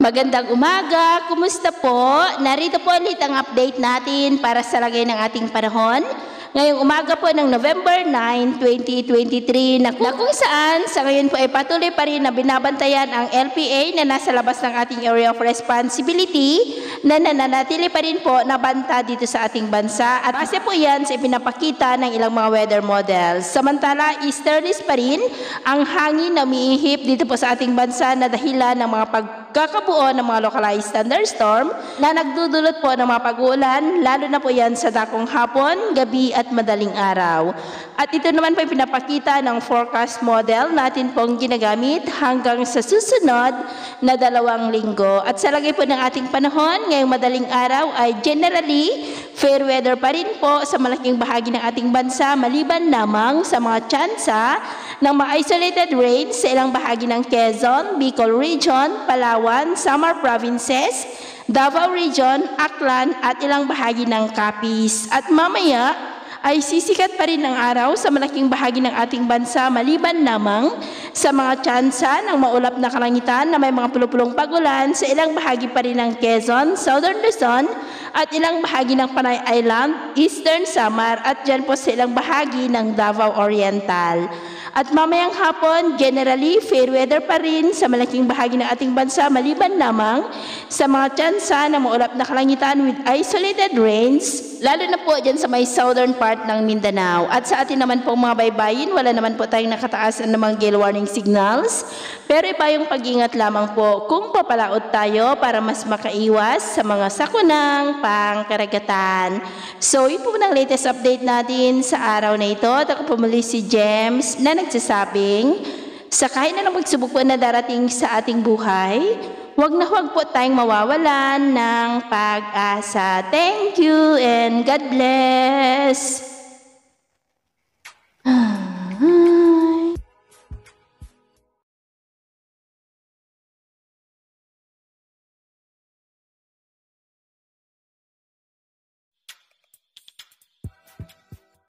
Magandang umaga, kumusta po? Narito po ulit ang update natin para sa lagay ng ating panahon. Ngayong umaga po ng November 9, 2023 na kung saan sa ngayon po ay patuloy pa rin na binabantayan ang LPA na nasa labas ng ating area of responsibility na nananatili pa rin po na banta dito sa ating bansa at base po yan sa ipinapakita ng ilang mga weather models. Samantala, easterlies pa rin ang hangin na umiihip dito po sa ating bansa na dahilan ng mga pagkakabuo ng mga localized thunderstorm na nagdudulot po ng mga pag-uulan, lalo na po yan sa dakong hapon, gabi at madaling araw. At ito naman po ay pinapakita ng forecast model natin pong ginagamit hanggang sa susunod na 2 linggo. At sa lagay po ng ating panahon, ngayong madaling araw ay generally fair weather pa rin po sa malaking bahagi ng ating bansa, maliban lamang sa mga tsansa ng mga isolated rains sa ilang bahagi ng Quezon, Bicol Region, Palawan, Samar Provinces, Davao Region, Aklan at ilang bahagi ng Capiz. At mamaya ay sisikat pa rin ang araw sa malaking bahagi ng ating bansa, maliban lamang sa mga tsansa ng maulap na kalangitan na may mga pulupulong pagulan sa ilang bahagi pa rin ng Quezon, Southern Luzon at ilang bahagi ng Panay Island, Eastern Samar at dyan po sa ilang bahagi ng Davao Oriental. At mamayang hapon, generally, fair weather pa rin sa malaking bahagi ng ating bansa, maliban lamang sa mga tsansa na maulap na kalangitan with isolated rains, lalo na po dyan sa may southern part ng Mindanao. At sa atin naman pong mga baybayin, wala naman po tayong nakataasan ng mga gale warning signals, pero iba yung pag-ingat lamang po kung papalaot tayo para mas makaiwas sa mga sakunang pangkaragatan. So, yun po ng latest update natin sa araw na ito. At ako po muli si James na nagsasabing, sakay na ng pagsubok po na darating sa ating buhay, huwag na huwag po tayong mawawalan ng pag-asa. Thank you and God bless!